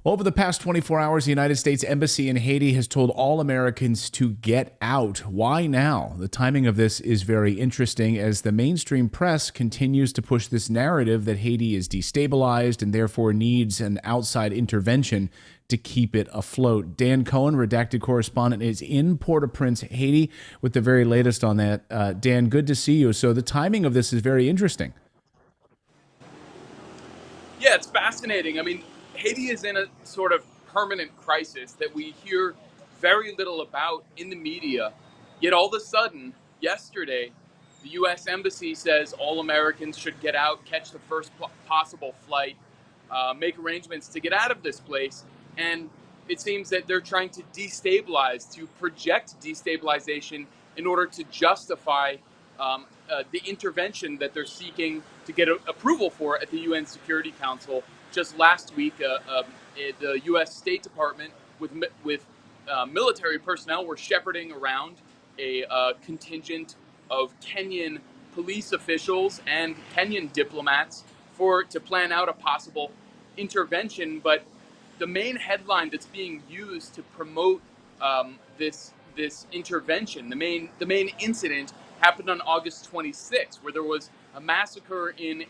Over the past 24 hours, the United States Embassy in Haiti has told all Americans to get out. Why now? The timing of this is very interesting as the mainstream press continues to push this narrative that Haiti is destabilized and therefore needs an outside intervention to keep it afloat. Dan Cohen, Redacted correspondent, is in Port-au-Prince, Haiti, with the very latest on that. Dan, good to see you. So the timing of this is very interesting. Yeah, it's fascinating. I mean, Haiti is in a sort of permanent crisis that we hear very little about in the media. Yet all of a sudden, yesterday, the U.S. Embassy says all Americans should get out, catch the first possible flight, make arrangements to get out of this place. And it seems that they're trying to destabilize, to project destabilization in order to justify the intervention that they're seeking to get approval for at the UN Security Council. Just last week, the U.S. State Department with military personnel were shepherding around a contingent of Kenyan police officials and Kenyan diplomats to plan out a possible intervention. But the main headline that's being used to promote this intervention, the main incident, happened on August 26th, where there was a massacre in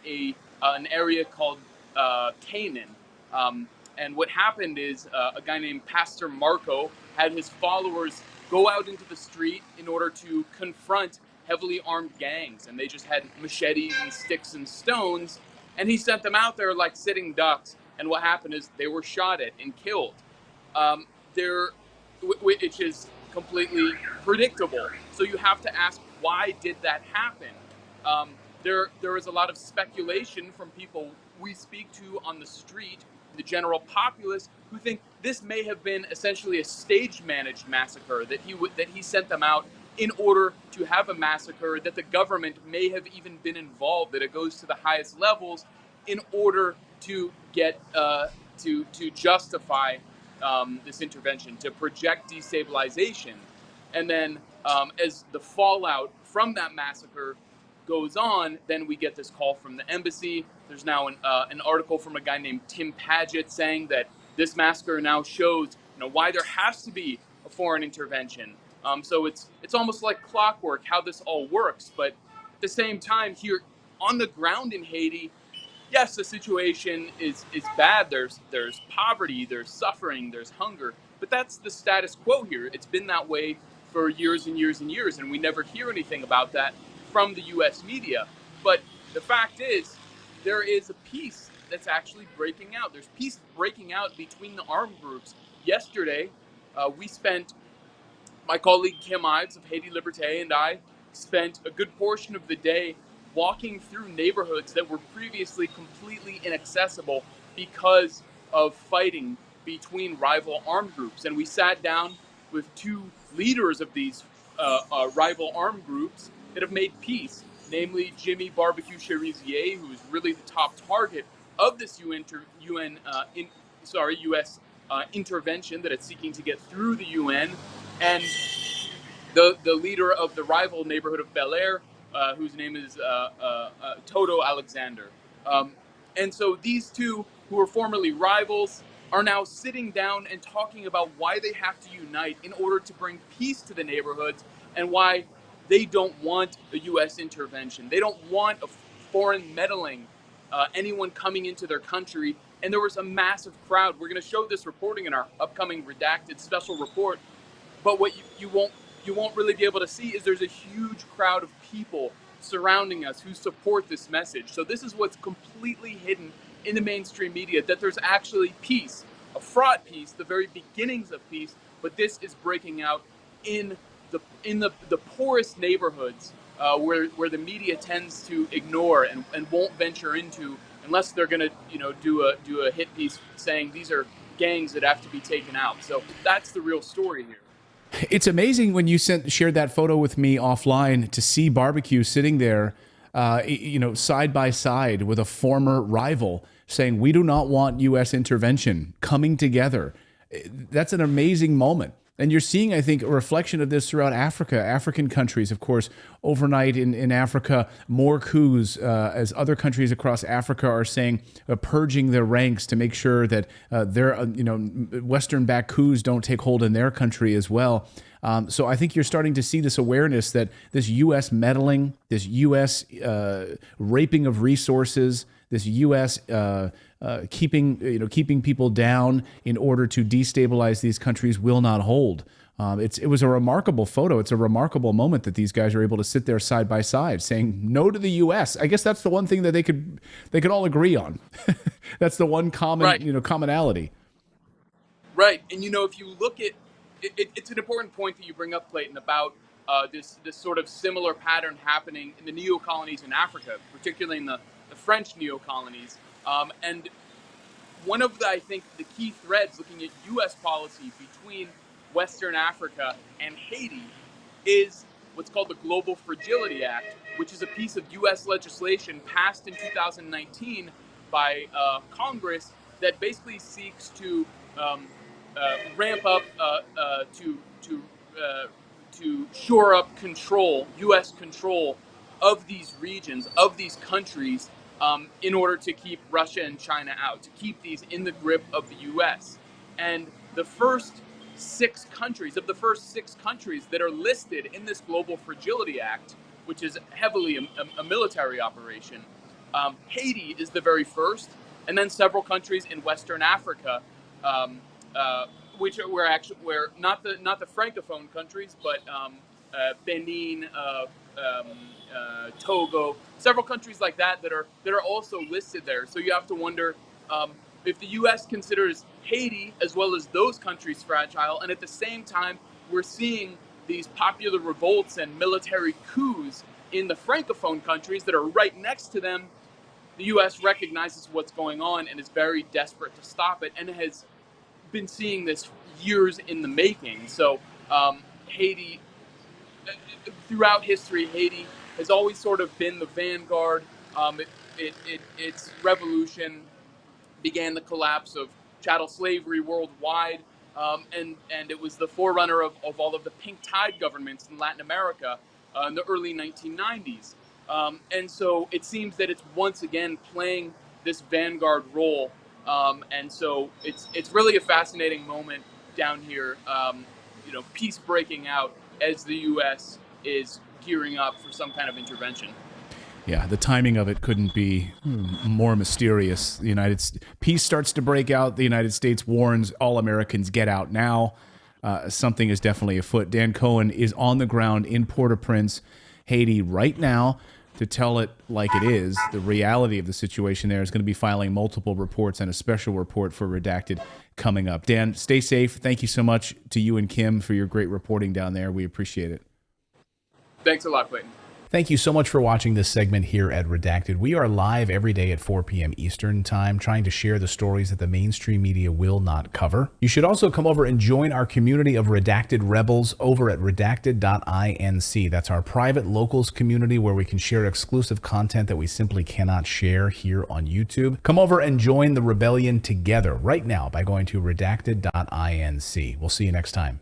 an area called Canaan. And what happened is a guy named Pastor Marco had his followers go out into the street in order to confront heavily armed gangs. And they just had machetes and sticks and stones. And he sent them out there like sitting ducks. And what happened is they were shot at and killed. Which is completely predictable. So you have to ask, why did that happen? There is a lot of speculation from people we speak to on the street, the general populace, who think this may have been essentially a stage-managed massacre, that he sent them out in order to have a massacre, that the government may have even been involved, that it goes to the highest levels in order to get to justify this intervention, to project destabilization. And then as the fallout from that massacre goes on, then we get this call from the embassy. There's now an article from a guy named Tim Paget saying that this massacre now shows why there has to be a foreign intervention. So it's almost like clockwork how this all works. But at the same time, here on the ground in Haiti, yes, the situation is bad. There's poverty, there's suffering, there's hunger. But that's the status quo here. It's been that way for years and years and years, and we never hear anything about that from the U.S. media. But the fact is, there is a peace that's actually breaking out. There's peace breaking out between the armed groups. Yesterday, my colleague Kim Ives of Haiti Liberté and I spent a good portion of the day walking through neighborhoods that were previously completely inaccessible because of fighting between rival armed groups. And we sat down with two leaders of these rival armed groups that have made peace, namely Jimmy Barbecue Cherizier, who is really the top target of this U.S. Intervention that it's seeking to get through the UN, and the leader of the rival neighborhood of Bel Air, whose name is Toto Alexander. And so these two, who were formerly rivals, are now sitting down and talking about why they have to unite in order to bring peace to the neighborhoods, and why they don't want a U.S. intervention. They don't want a foreign meddling, anyone coming into their country. And there was a massive crowd. We're going to show this reporting in our upcoming Redacted special report. But what you won't really be able to see is there's a huge crowd of people surrounding us who support this message. So this is what's completely hidden in the mainstream media, that there's actually peace, a fraught peace, the very beginnings of peace, but this is breaking out in the poorest neighborhoods where the media tends to ignore and won't venture into unless they're going to do a hit piece saying these are gangs that have to be taken out. So that's the real story here. It's amazing when you shared that photo with me offline to see Barbecue sitting there, side by side with a former rival saying, we do not want U.S. intervention, coming together. That's an amazing moment. And you're seeing, I think, a reflection of this throughout Africa, African countries, of course, overnight in Africa, more coups as other countries across Africa are saying, purging their ranks to make sure that their, Western-backed coups don't take hold in their country as well. So I think you're starting to see this awareness that this U.S. meddling, this U.S. Raping of resources, this U.S. Keeping people down in order to destabilize these countries will not hold. It was a remarkable photo. It's a remarkable moment that these guys are able to sit there side by side, saying no to the U.S. I guess that's the one thing that they could all agree on. That's the one commonality. Right, and if you look at it's an important point that you bring up, Clayton, about this sort of similar pattern happening in the neo-colonies in Africa, particularly in the French neo-colonies. And one of I think, the key threads looking at U.S. policy between Western Africa and Haiti is what's called the Global Fragility Act, which is a piece of U.S. legislation passed in 2019 by Congress that basically seeks to ramp up to shore up control, U.S. control of these regions, of these countries, in order to keep Russia and China out, to keep these in the grip of the U.S. And the first six countries that are listed in this Global Fragility Act, which is heavily a military operation, Haiti is the very first, and then several countries in Western Africa, which were not the francophone countries, but Benin, Togo, several countries like that are also listed there. So you have to wonder if the U.S. considers Haiti as well as those countries fragile, and at the same time we're seeing these popular revolts and military coups in the francophone countries that are right next to them. The U.S. recognizes what's going on and is very desperate to stop it, and has been seeing this years in the making. So Haiti, throughout history, Haiti has always sort of been the vanguard. Its revolution began the collapse of chattel slavery worldwide, and it was the forerunner of all of the pink tide governments in Latin America in the early 1990s. And so it seems that it's once again playing this vanguard role. And so it's really a fascinating moment down here, peace breaking out as the U.S. is gearing up for some kind of intervention. Yeah, the timing of it couldn't be more mysterious. Peace starts to break out. The United States warns all Americans, get out now. Something is definitely afoot. Dan Cohen is on the ground in Port-au-Prince, Haiti right now to tell it like it is. The reality of the situation there is going to be filing multiple reports and a special report for Redacted coming up. Dan, stay safe. Thank you so much to you and Kim for your great reporting down there. We appreciate it. Thanks a lot, Clayton. Thank you so much for watching this segment here at Redacted. We are live every day at 4 p.m. Eastern Time, trying to share the stories that the mainstream media will not cover. You should also come over and join our community of Redacted Rebels over at redacted.inc. That's our private locals community where we can share exclusive content that we simply cannot share here on YouTube. Come over and join the rebellion together right now by going to redacted.inc. We'll see you next time.